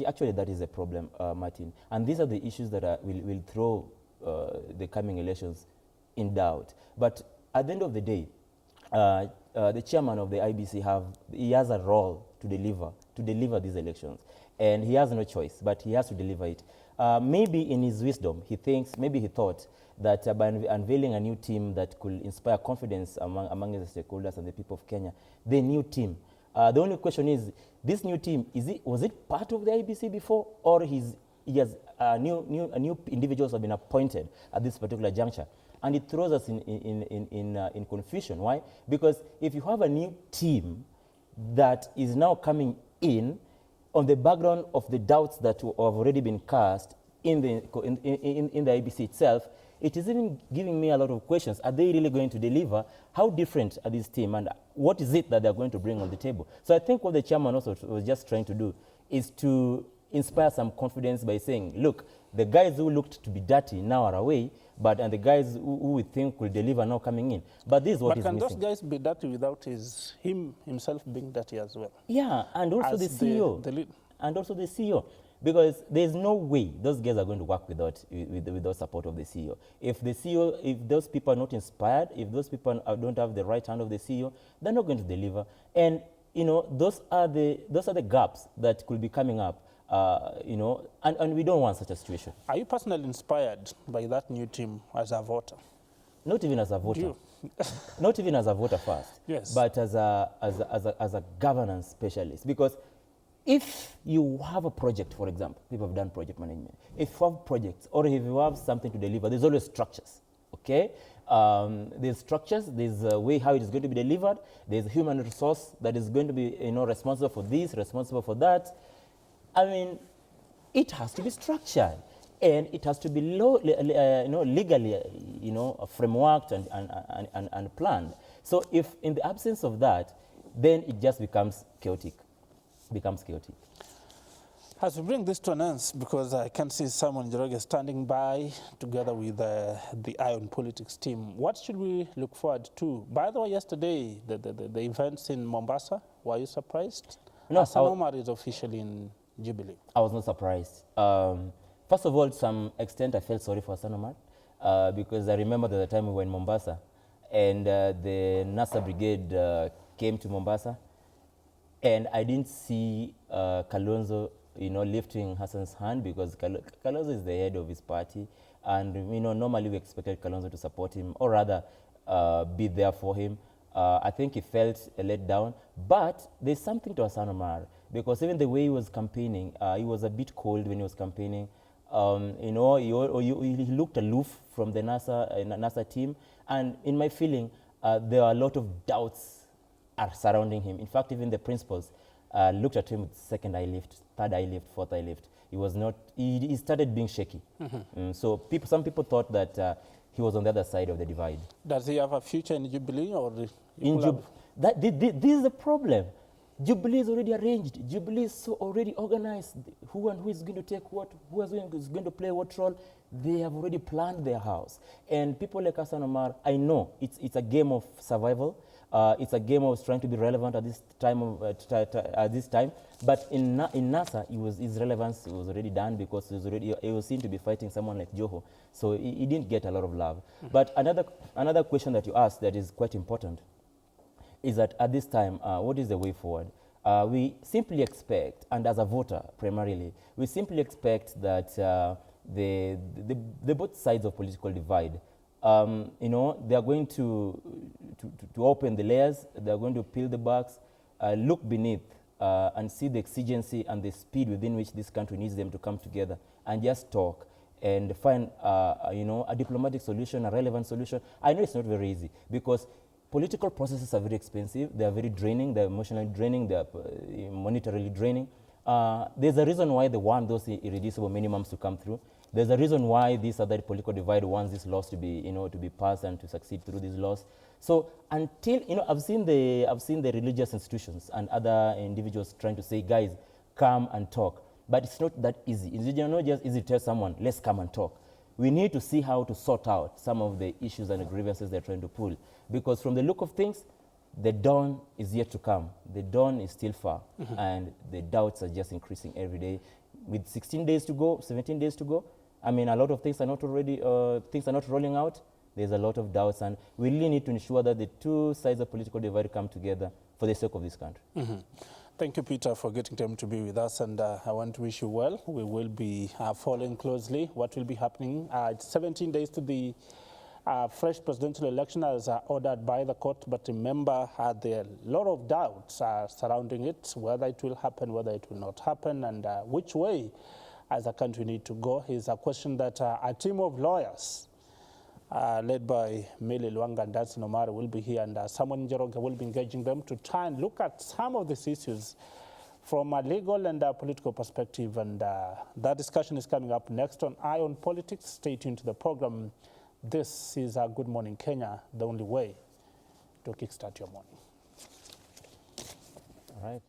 Actually, that is a problem, Martin. And these are the issues that will throw the coming elections in doubt. But at the end of the day, the chairman of the IBC he has a role to deliver these elections. And he has no choice, but he has to deliver it. Maybe in his wisdom, he thought that by unveiling a new team that could inspire confidence among the stakeholders and the people of Kenya, the new team. The only question is, this new team, was it part of the IBC before, or he has new individuals have been appointed at this particular juncture? And it throws us in confusion. Why? Because if you have a new team that is now coming in on the background of the doubts that have already been cast in the IBC itself, it is even giving me a lot of questions. Are they really going to deliver? How different are these teams? And what is it that they're going to bring on the table? So I think what the chairman also was just trying to do is to inspire some confidence by saying, look, the guys who looked to be dirty now are away, and the guys who we think will deliver now coming in. But this is what is missing. But can those guys be dirty without himself being dirty as well? Yeah, and also the CEO. And also the CEO. Because there's no way those guys are going to work without support of the CEO. If those people are not inspired, if those people don't have the right hand of the CEO, they're not going to deliver. And those are the gaps that could be coming up. And we don't want such a situation. Are you personally inspired by that new team as a voter? Not even as a voter. Not even as a voter first. Yes. But as a governance specialist. Because if you have a project, for example, people have done project management. If you have projects or if you have something to deliver, there's always structures. Okay? There's structures, there's a way how it is going to be delivered, there's human resource that is going to be responsible for this, responsible for that. I mean, it has to be structured, and it has to be legally, frameworked and planned. So if in the absence of that, then it just becomes chaotic. As we bring this to an end, because I can see Simon Njoroge standing by together with the Ion Politics team, what should we look forward to? By the way, yesterday, the events in Mombasa, were you surprised? No, Hassan Omar is officially in Jubilee. I was not surprised. First of all, to some extent, I felt sorry for Hassan Omar because I remember the time we were in Mombasa and the NASA brigade came to Mombasa, and I didn't see Kalonzo, lifting Hassan's hand, because Kalonzo is the head of his party, and normally we expected Kalonzo to support him, or rather be there for him. I think he felt let down, but there's something to Hassan Omar, because even the way he was campaigning, he was a bit cold when he was campaigning. He looked aloof from the NASA team, and in my feeling, there are a lot of doubts surrounding him. In fact, even the principals looked at him with second eye lift, third eye lift, fourth eye lift. He was not. He started being shaky. So some people thought that he was on the other side of the divide. Does he have a future in Jubilee, or this is the problem. Jubilee is already arranged. Jubilee is so already organized. Who is going to take what? Who is going to play what role? They have already planned their house. And people like Hassan Omar, I know it's a game of survival. It's a game of trying to be relevant at this time. But in NASA, his relevance was already done, because he was seen to be fighting someone like Joho. So he didn't get a lot of love. But another question that you asked that is quite important is that at this time, what is the way forward? We simply expect, and as a voter primarily, we simply expect that the both sides of political divide, they are going to open the layers, they are going to peel the box, look beneath, and see the exigency and the speed within which this country needs them to come together and just talk and find, a diplomatic solution, a relevant solution. I know it's not very easy, because political processes are very expensive, they are very draining, they're emotionally draining, they're monetarily draining. There's a reason why they want those irreducible minimums to come through. There's a reason why this other political divide wants these laws to be, to be passed and to succeed through these laws. So until, I've seen the religious institutions and other individuals trying to say, guys, come and talk. But it's not that easy. It's not just easy to tell someone, let's come and talk. We need to see how to sort out some of the issues and the grievances they're trying to pull. Because from the look of things, the dawn is yet to come. The dawn is still far, and the doubts are just increasing every day. with 16 days to go, 17 days to go, I mean, a lot of things are not already, things are not rolling out. There's a lot of doubts, and we really need to ensure that the two sides of political divide come together for the sake of this country. Thank you, Peter, for getting time to be with us, and I want to wish you well. We will be following closely what will be happening. It's 17 days to the fresh presidential election as ordered by the court, but remember, there are a lot of doubts surrounding it, whether it will happen, whether it will not happen, and which way as a country need to go is a question that a team of lawyers led by Mele Luanga and Danson Omar will be here, and Samuel Njoroge will be engaging them to try and look at some of these issues from a legal and political perspective. And that discussion is coming up next on Eye on Politics. Stay tuned to the program. This is Good Morning Kenya, the only way to kickstart your morning. All right.